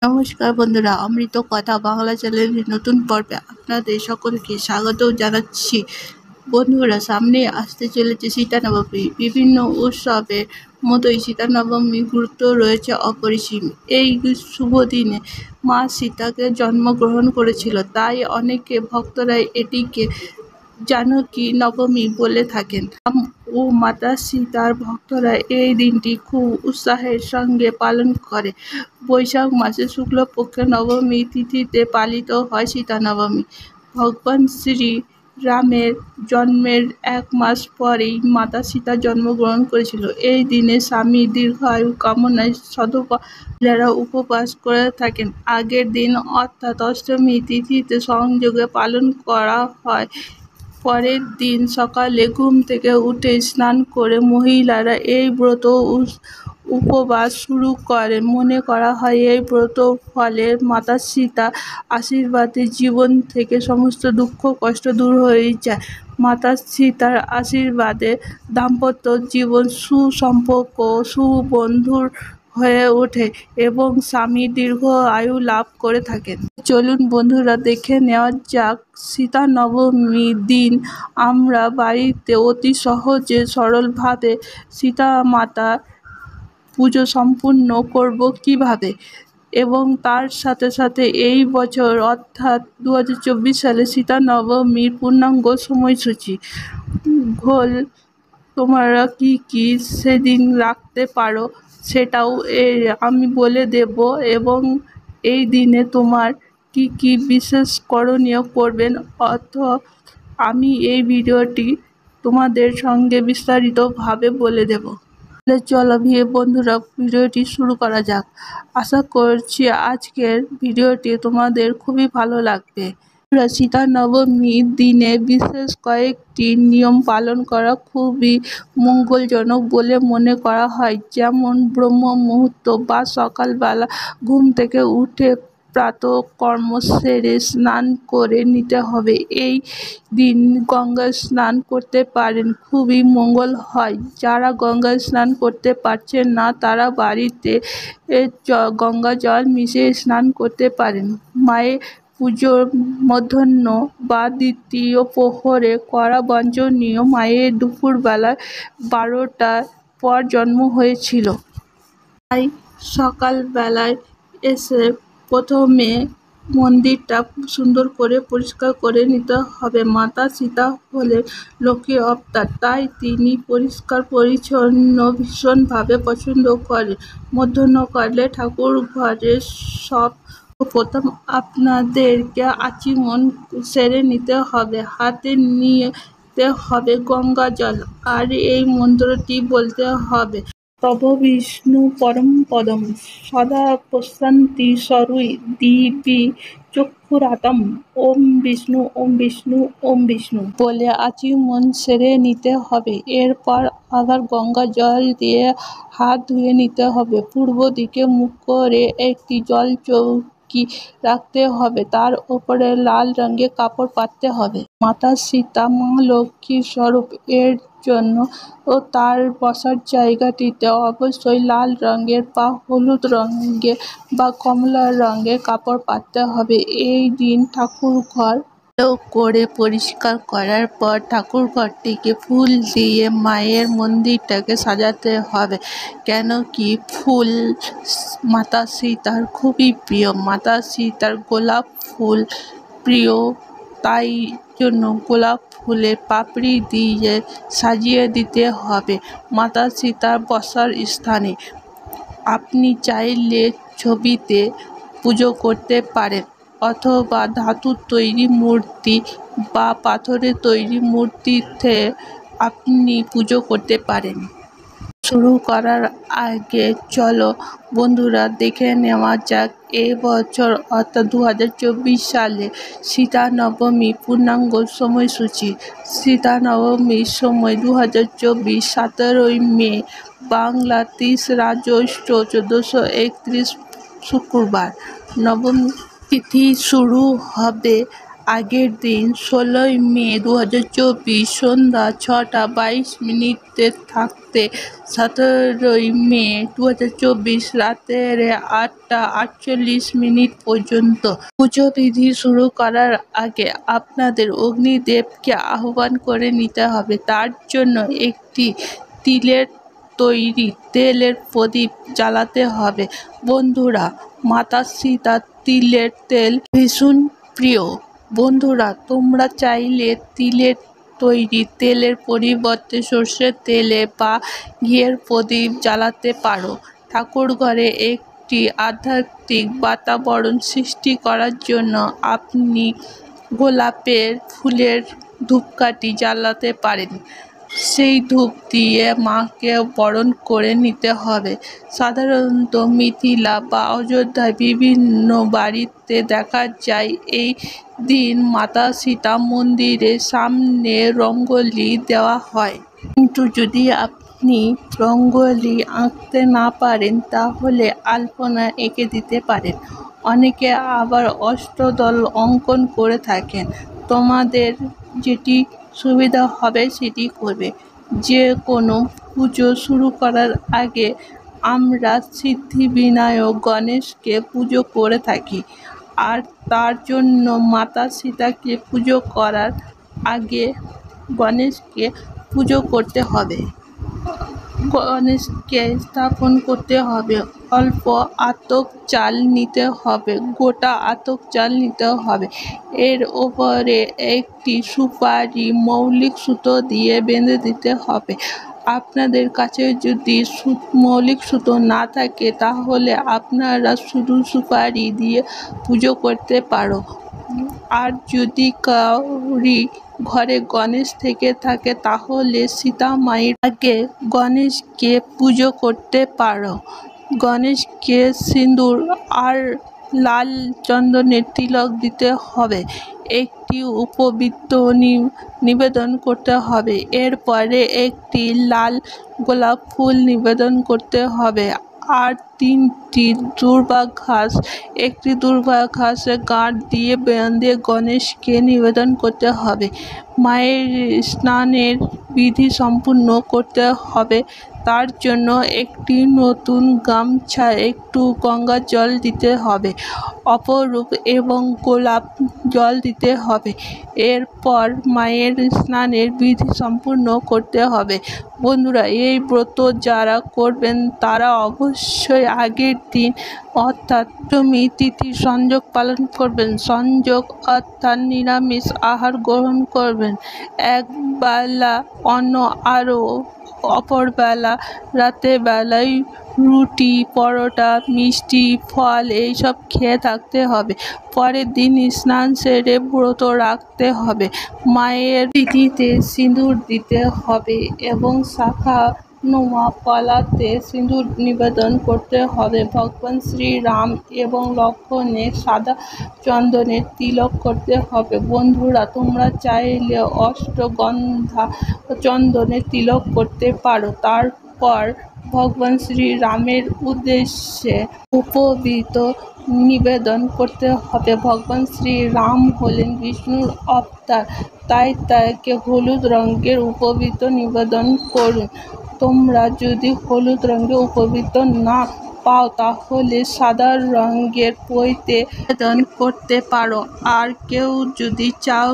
নমস্কার বন্ধুরা, অমৃত কথা বাংলা চ্যানেলের নতুন পর্বে আপনাদের সকলকে স্বাগত জানাচ্ছি। বন্ধুরা, সামনে আসতে চলেছে সীতা নবমী। বিভিন্ন উৎসবের মতোই সীতা নবমীর গুরুত্ব রয়েছে অপরিসীম। এই শুভ দিনে মা সীতাকে জন্মগ্রহণ করেছিল, তাই অনেকে ভক্তরা এটিকে জানকী নবমী বলে থাকেন। রাম ও মাতা সীতার ভক্তরা এই দিনটি খুব উৎসাহের সঙ্গে পালন করে। বৈশাখ মাসে শুক্লপক্ষের নবমী তিথিতে পালিত হয় সীতা নবমী। ভগবান শ্রী রামের জন্মের 1 মাস পরেই মাতা সীতা জন্মগ্রহণ করেছিল। এই দিনে স্বামী দীর্ঘায়ু কামনায় সধবা মহিলারা উপবাস করে থাকেন। আগের দিন অর্থাৎ অষ্টমী তিথিতে সংযোগে পালন করা হয়। পরের দিন সকালে ঘুম থেকে উঠে স্নান করে মহিলারা এই ব্রত উপবাস শুরু করেন। মনে করা হয় এই ব্রত ফলে মাতা সীতার আশীর্বাদে জীবন থেকে সমস্ত দুঃখ কষ্ট দূর হয়ে যায়। মাতা সীতার আশীর্বাদে দাম্পত্য জীবন সুসম্পর্ক সুবন্ধুর হয়ে ওঠে এবং স্বামী দীর্ঘ আয়ু লাভ করে থাকেন। চলুন বন্ধুরা, দেখে নেওয়া যাক সীতা নবমীর দিন আমরা বাড়িতে অতি সহজে সরলভাবে সীতা মাতার পুজো সম্পূর্ণ করব কিভাবে, এবং তার সাথে সাথে এই বছর অর্থাৎ 2024 সালে সীতা নবমীর পূর্ণাঙ্গ সময়সূচি গোল তোমরা কি কি সেদিন রাখতে পারো সেটাও আমি বলে দেব, এবং এই দিনে তোমার কি কি বিশেষ করণীয় করবেন আমি এই ভিডিওটি তোমাদের সঙ্গে বিস্তারিতভাবে বলে দেব। চলো বন্ধুরা, ভিডিওটি শুরু করা যাক। আশা করছি আজকের ভিডিওটি তোমাদের খুবই ভালো লাগবে। সীতা নবমীর দিনে বিশেষ কয়েকটি নিয়ম পালন করা খুবই মঙ্গলজনক বলে মনে করা হয়। যেমন ব্রহ্ম মুহূর্ত বা সকালবেলা ঘুম থেকে উঠে প্রাতঃকর্ম সেরে স্নান করে নিতে হবে। এই দিন গঙ্গায় স্নান করতে পারেন, খুবই মঙ্গল হয়। যারা গঙ্গায় স্নান করতে পারছেন না তারা বাড়িতে গঙ্গা জল মিশিয়ে স্নান করতে পারেন। মায়ের পুজোর মধ্যাহ্ন বা দ্বিতীয় প্রহরে করা বাঞ্ছনীয়। মায়ের দুপুরবেলা 12টার পর জন্ম হয়েছিল, তাই সকালবেলায় এসে প্রথমে মন্দিরটা সুন্দর করে পরিষ্কার করে নিতে হবে। মাতা সীতা হলেন লক্ষ্মীর অবতার, তাই তিনি পরিষ্কার পরিচ্ছন্ন ভীষণভাবে পছন্দ করেন। মধ্যাহ্নকালে ঠাকুর ঘরে সব প্রথম আপনাদেরকে আচমন সেরে নিতে হবে। হাতে নিতে হবে গঙ্গা জল, আর এই মন্ত্রটি বলতে হবে, তব বিষ্ণু পরম পদম সদা প্রশান্তি স্বরূই দিবি চক্ষুরাতম ওম বিষ্ণু ওম বিষ্ণু ওম বিষ্ণু বলে আচমন সেরে নিতে হবে। এরপর আবার গঙ্গা জল দিয়ে হাত ধুয়ে নিতে হবে। পূর্ব দিকে মুখ করে একটি জল চৌকি রাখতে হবে, তার উপরে লাল রঙের কাপড় পাততে হবে। মাতা সীতা মা লক্ষ্মীর স্বরূপ, এর জন্য তার বসার জায়গাটিতে অবশ্যই লাল রঙের বা হলুদ রঙের বা কমলা রঙের কাপড় পাততে হবে। এই দিন ঠাকুর ঘর করে পরিষ্কার করার পর ঠাকুর ঘরটিকে ফুল দিয়ে মায়ের মন্দিরটাকে সাজাতে হবে। কেন কি ফুল মাতা সীতার খুবই প্রিয়। মাতা সীতার গোলাপ ফুল প্রিয়, তাই জন্য গোলাপ ফুলের পাপড়ি দিয়ে সাজিয়ে দিতে হবে মাতা সীতার বসার স্থানে। আপনি চাইলে ছবিতে পুজো করতে পারেন, অথবা ধাতুর তৈরি মূর্তি বা পাথরের তৈরি মূর্তিতে আপনি পুজো করতে পারেন। শুরু করার আগে চলো বন্ধুরা দেখে নেওয়া যাক এই বছর অর্থাৎ 2024 সালে সীতা নবমী পূর্ণাঙ্গ সময়সূচি। সীতা নবমীর সময় 2024 17ই মে বাংলা 30 জ্যৈষ্ঠ 1431 শুক্রবার। নবমী তিথি শুরু হবে আগের দিন ১৬ই মে ২০২৪ সন্ধ্যা ৬টা ২২ থাকতে ১৭ই মে ২০২৪ রাতের ৮টা ৪৮ পর্যন্ত। পুজো বিধি শুরু করার আগে আপনাদের অগ্নিদেবকে আহ্বান করে নিতে হবে। তার জন্য একটি তিলের তৈরি তেলের প্রদীপ জ্বালাতে হবে। বন্ধুরা, মাতা সীতা তিলের তেল ভীষণ প্রিয়। বন্ধুরা, তোমরা চাইলে তিলের তৈরি তেলের পরিবর্তে সরষের তেলে বা ঘিয়ের প্রদীপ জ্বালাতে পারো। ঠাকুরঘরে একটি আধ্যাত্মিক বাতাবরণ সৃষ্টি করার জন্য আপনি গোলাপের ফুলের ধূপকাঠি জ্বালাতে পারেন। সেই ধূপ দিয়ে মাকে বরণ করে নিতে হবে। সাধারণত মিথিলা বা অযোধ্যায় বিভিন্ন বাড়িতে দেখা যায় এই দিন মাতা সীতা মন্দিরের সামনে রঙ্গোলি দেওয়া হয়। কিন্তু যদি আপনি রঙ্গোলি আঁকতে না পারেন তাহলে আলপনা এঁকে দিতে পারেন। অনেকে আবার অষ্টদল অঙ্কন করে থাকেন। তোমাদের যেটি সুবিধা হবে সেটি করবে। যে কোনো পুজো শুরু করার আগে আমরা সিদ্ধিবিনায়ক গণেশকে পুজো করে থাকি। আর তার জন্য মাতা সীতাকে পুজো করার আগে গণেশকে পুজো করতে হবে। গণেশকে স্থাপন করতে হবে। অল্প আতপ চাল নিতে হবে, গোটা আতপ চাল নিতে হবে। এর ওপরে একটি সুপারি মৌলিক সুতো দিয়ে বেঁধে দিতে হবে। আপনাদের কাছে যদি মৌলিক সুতো না থাকে তাহলে আপনারা শুধু সুপারি দিয়ে পুজো করতে পারো। আর যদি কাউরি ঘরে গণেশ থেকে থাকে তাহলে সীতা মায়ের আগে গণেশকে পুজো করতে পারো। গণেশকে সিঁদুর আর লাল চন্দনের তিলক দিতে হবে। একটি উপবৃত্ত নিবেদন করতে হবে। এরপরে একটি লাল গোলাপ ফুল নিবেদন করতে হবে। আর 3টি দুর্বা ঘাস, একটি দুর্বা ঘাসে গাঁট দিয়ে বেঁধে গণেশকে নিবেদন করতে হবে। মায়ের স্নানের বিধি সম্পূর্ণ করতে হবে। তার জন্য একটি নতুন গামছা একটু গঙ্গা জল দিতে হবে, অপরূপ এবং গোলাপ জল দিতে হবে। এরপর মায়ের স্নানের বিধি সম্পূর্ণ করতে হবে। বন্ধুরা, এই ব্রত যারা করবেন তারা অবশ্যই আগের দিন অর্থাৎ দশমী তিথি সংযোগ পালন করবেন। সংযোগ অর্থাৎ নিরামিষ আহার গ্রহণ করবেন। একবেলা অন্ন আরও অপর বেলা রাতের বেলায় রুটি, পরোটা, মিষ্টি, ফল এইসব খেয়ে থাকতে হবে। পরের দিন স্নান সেরে ব্রত রাখতে হবে। মায়ের পিঠিতে সিঁদুর দিতে হবে এবং শাখা নোমা পলাতে সিঁদুর নিবেদন করতে হবে। ভগবান শ্রীরাম এবং লক্ষ্মণের সাদা চন্দনের তিলক করতে হবে। বন্ধুরা, তোমরা চাইলে অষ্টগন্ধা চন্দনের তিলক করতে পারো। তারপর ভগবান শ্রীরামের উদ্দেশ্যে উপবৃত নিবেদন করতে হবে। ভগবান শ্রীরাম হলেন বিষ্ণুর অবতার, তাই তাকে হলুদ রঙের উপবৃত নিবেদন করুন। তোমরা যদি হলুদ রঙের উপবৃত না পাও তাহলে সাদা রঙের পৈতে নিবেদন করতে পারো। আর কেউ যদি চাও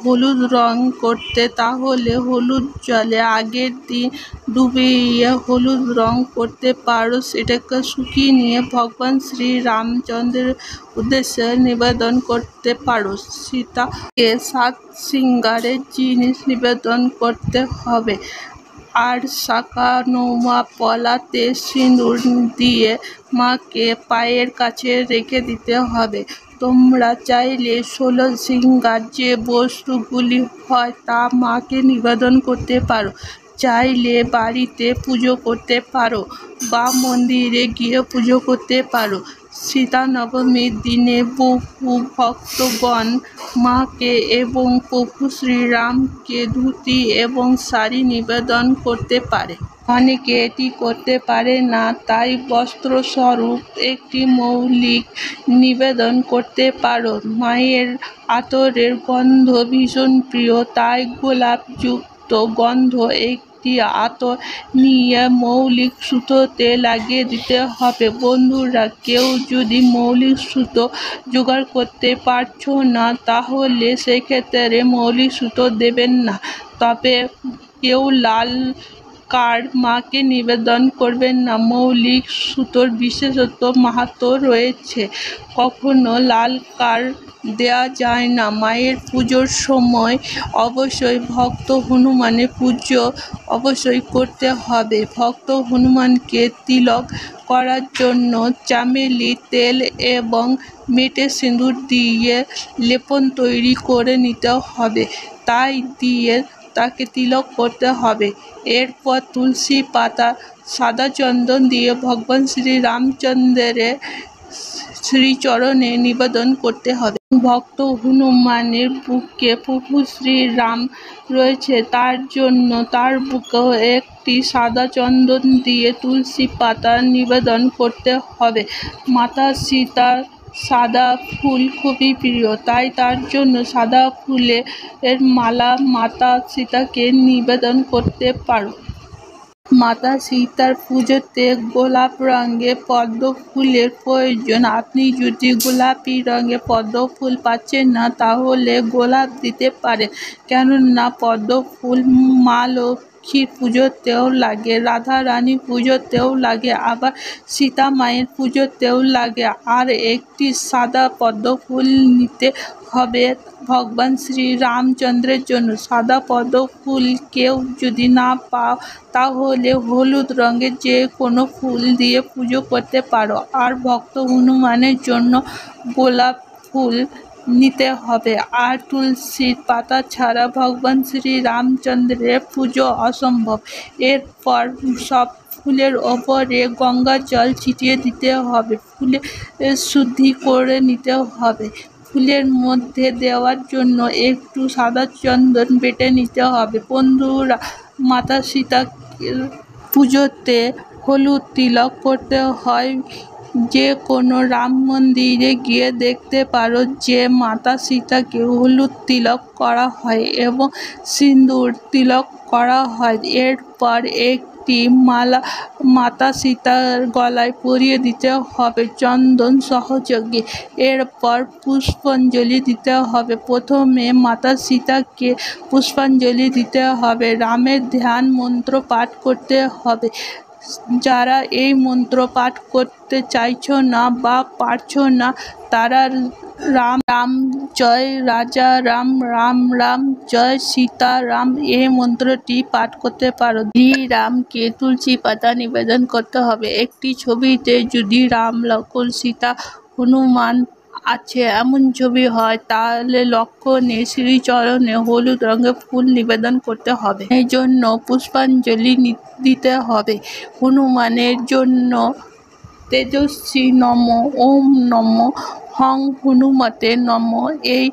হলুদ রং করতে তাহলে হলুদ জলে আগের দিন ডুবিয়ে হলুদ রং করতে পারো। সেটাকে শুকিয়ে নিয়ে ভগবান শ্রীরামচন্দ্রের উদ্দেশ্যে নিবেদন করতে পারো। সীতাকে 7 শৃঙ্গারের জিনিস নিবেদন করতে হবে। আর শাখা নোমা পলাতে সিঁদুর দিয়ে মাকে পায়ের কাছে রেখে দিতে হবে। তোমরা চাইলে 16 শৃঙ্গার যে বস্তুগুলি হয় তা মাকে নিবেদন করতে পারো। চাইলে বাড়িতে পুজো করতে পারো বা মন্দিরে গিয়ে পুজো করতে পারো। সীতা নবমীর দিনে বহু ভক্তগণ মাকে এবং প্রভু শ্রীরামকে ধুতি এবং শাড়ি নিবেদন করতে পারে। অনেকে এটি করতে পারে না, তাই বস্ত্রস্বরূপ একটি মৌলিক নিবেদন করতে পারো। মায়ের আতরের গন্ধ ভীষণ প্রিয়, তাই গোলাপযুক্ত গন্ধ একটি আতর নিয়ে মৌলিক সুতোতে লাগিয়ে দিতে হবে। বন্ধুরা, কেউ যদি মৌলিক সুতো জোগাড় করতে পারছো না, তাহলে সেক্ষেত্রে মৌলিক সুতো দেবেন না। তবে কেউ লাল কার্ড মাকে নিবেদন করবেন না। মৌলিক সুতোর বিশেষত মাহাত্ম্য রয়েছে, কখনো লাল কার্ড দেয়া যায় না। মায়ের পুজোর সময় অবশ্যই ভক্ত হনুমানের পুজো অবশ্যই করতে হবে। ভক্ত হনুমানকে তিলক করার জন্য চামেলি তেল এবং মেটে সিঁদুর দিয়ে লেপন তৈরি করে নিতে হবে, তাই দিয়ে তাকে তিলক করতে হবে। এরপর তুলসী পাতা, সাদা চন্দন দিয়ে ভগবান শ্রীরামচন্দ্রের শ্রীচরণে নিবেদন করতে হবে। ভক্ত হনুমানের বুকে প্রভু শ্রীরাম রয়েছে, তার জন্য তার বুকেও একটি সাদা চন্দন দিয়ে তুলসী পাতা নিবেদন করতে হবে। মাতা সীতার সাদা ফুল খুবই প্রিয়, তাই তার জন্য সাদা ফুলের মালা মাতা সীতাকে নিবেদন করতে পারো। মাতা সীতার পুজোতে গোলাপ রঙের পদ্ম ফুলের প্রয়োজন। আপনি যদি গোলাপি রঙের পদ্ম ফুল পাচ্ছেন না, তাহলে গোলাপ দিতে পারেন, কেননা পদ্ম ফুল মা লক্ষ্মীর পুজোতেও লাগে, রাধা রানীর পুজোতেও লাগে, আবার সীতা মায়ের পুজোতেও লাগে। আর একটি সাদা পদ্ম ফুল নিতে হবে ভগবান শ্রীরামচন্দ্রের জন্য। সাদা পদ্ম ফুল কেউ যদি না পাও, তাহলে হলুদ রঙের যে কোনো ফুল দিয়ে পুজো করতে পারো। আর ভক্ত হনুমানের জন্য গোলাপ ফুল নিতে হবে। আর তুলসীর পাতা ছাড়া ভগবান শ্রীরামচন্দ্রের পুজো অসম্ভব। এরপর সব ফুলের ওপরে গঙ্গা জল ছিটিয়ে দিতে হবে। ফুলে শুদ্ধি করে নিতে হবে। ফুলের মধ্যে দেওয়ার জন্য একটু সাদা চন্দন বেটে নিতে হবে। বন্ধুরা, মাতা সীতার পুজোতে হলুদ তিলক করতে হয়। যে কোনো রাম মন্দিরে গিয়ে দেখতে পারো যে মাতা সীতাকে হলুদ তিলক করা হয় এবং সিঁদুর তিলক করা হয়। এরপর একটি মালা মাতা সীতার গলায় পরিয়ে দিতে হবে চন্দন সহযোগে। এরপর পুষ্পাঞ্জলি দিতে হবে। প্রথমে মাতা সীতাকে পুষ্পাঞ্জলি দিতে হবে। রামের ধ্যান মন্ত্র পাঠ করতে হবে। যারা এই মন্ত্র পাঠ করতে চাইছো না বা পারছো না, তারা রাম রাম জয় রাজা রাম, রাম রাম জয় সীতা রাম এই মন্ত্রটি পাঠ করতে পারো। শ্রীরামকে তুলসী পাতা নিবেদন করতে হবে। একটি ছবিতে যদি রাম, লক্ষ্মণ, সীতা, হনুমান আছে এমন ছবি হয়, তাহলে লক্ষ্মণের শ্রীচরণে হলুদ রঙের ফুল নিবেদন করতে হবে। এই জন্য পুষ্পাঞ্জলি দিতে হবে। হনুমানের জন্য তেজস্বী নম, ওম নম হং হনুমতে নম এই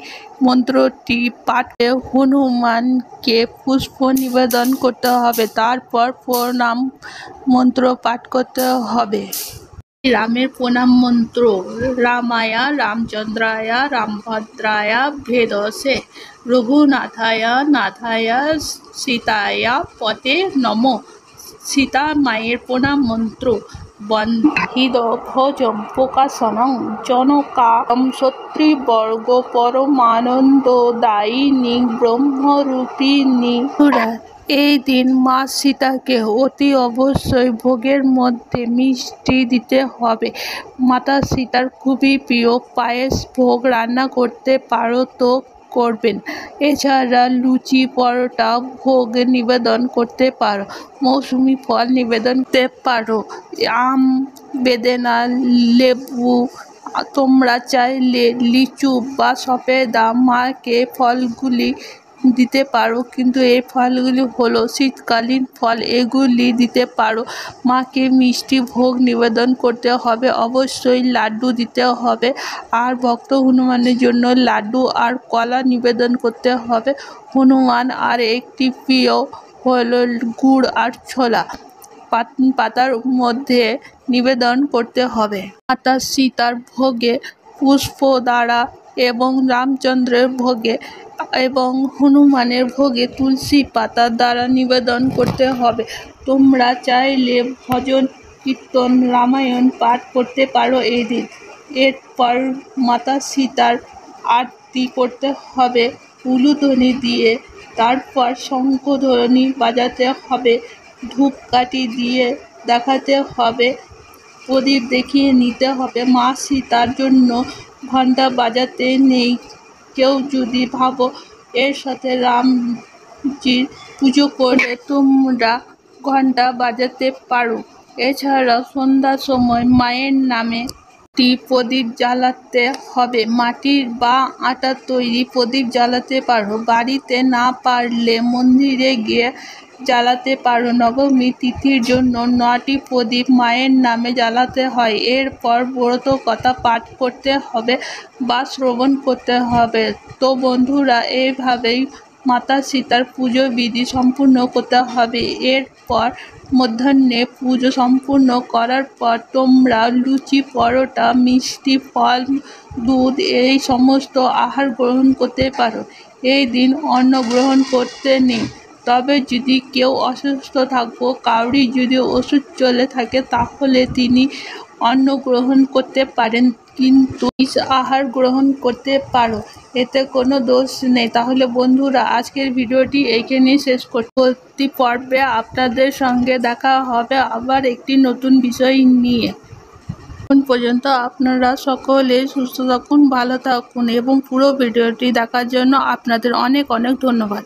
মন্ত্রটি পাঠে হনুমানকে পুষ্প নিবেদন করতে হবে। তারপর প্রণাম মন্ত্র পাঠ করতে হবে। রামের প্রণাম মন্ত্র: রামায়া রামচন্দ্রায়া রামভদ্রায়া ভেদসে রঘুনাথায়া নাথায়া সীতায়া পতে নমঃ। সীতা মায়ের প্রণাম মন্ত্র: বন্ধিত ভোজম প্রকাশনং জনকাম শত্রুবর্গ পরমানন্দদায়িনী ব্রহ্মরূপিণী। এই দিন মা সীতাকে অতি অবশ্যই ভোগের মধ্যে মিষ্টি দিতে হবে। মাতা সীতার খুবই প্রিয় পায়েস ভোগ রান্না করতে পারো তো করবেন। এছাড়া লুচি পরোটা ভোগ নিবেদন করতে পারো। মৌসুমি ফল নিবেদন করতে পারো। আম, বেদেনা, লেবু, তোমরা চাইলে লিচু বা সফেদা মাকে ফলগুলি দিতে পারো, কিন্তু এই ফলগুলি হলো শীতকালীন ফল, এগুলি দিতে পারো। মাকে মিষ্টি ভোগ নিবেদন করতে হবে, অবশ্যই লাড্ডু দিতে হবে, আর ভক্ত হনুমানের জন্য লাড্ডু আর কলা নিবেদন করতে হবে। হনুমান আর একটি প্রিয় হলো গুড় আর ছোলা পাতার মধ্যে নিবেদন করতে হবে। মাতা সীতার ভোগে পুষ্প দ্বারা এবং রামচন্দ্রের ভোগে এবং হনুমানের ভোগে তুলসী পাতা দ্বারা নিবেদন করতে হবে। তোমরা চাইলে ভজন কীর্তন রামায়ণ পাঠ করতে পারো এই দিন। এরপর মাতা সীতার আরতি করতে হবে উলুধ্বনি দিয়ে, তারপর শঙ্খধ্বনি বাজাতে হবে, ধূপকাঠি দিয়ে দেখাতে হবে, প্রদীপ দেখিয়ে নিতে হবে। মা সীতার জন্য ঘণ্টা বাজাতে নেই। কেউ যদি ভাবো এর সাথে রামজির পুজো করে তোমরা ঘণ্টা বাজাতে পারো। এছাড়া সন্ধ্যার সময় মায়ের নামে একটি প্রদীপ জ্বালাতে হবে। মাটির বা আটার তৈরি প্রদীপ জ্বালাতে পারো, বাড়িতে না পারলে মন্দিরে গিয়ে জ্বালাতে পারো। নবমী তিথির জন্য 9টি প্রদীপ মায়ের নামে জ্বালাতে হয়। এরপর ব্রত কথা পাঠ করতে হবে বা শ্রবণ করতে হবে। তো বন্ধুরা, এইভাবেই মাতা সীতার পুজো বিধি সম্পূর্ণ করতে হবে। এরপর মধ্যাহ্নে পুজো সম্পূর্ণ করার পর তোমরা লুচি, পরোটা, মিষ্টি, ফল, দুধ এই সমস্ত আহার গ্রহণ করতে পারো। এই দিন অন্ন গ্রহণ করতে নেই। তবে যদি কেউ অসুস্থ থাকো, কাউরি যদি ওষুধ চলে থাকে, তাহলে তিনি অন্ন গ্রহণ করতে পারেন, কিন্তু আহার গ্রহণ করতে পারো, এতে কোনো দোষ নেই। তাহলে বন্ধুরা, আজকের ভিডিওটি এইখানেই শেষ করছি। পরবর্তী পর্বে আপনাদের সঙ্গে দেখা হবে আবার একটি নতুন বিষয় নিয়ে। এখন পর্যন্ত আপনারা সকলে সুস্থ থাকুন, ভালো থাকুন এবং পুরো ভিডিওটি দেখার জন্য আপনাদের অনেক অনেক ধন্যবাদ।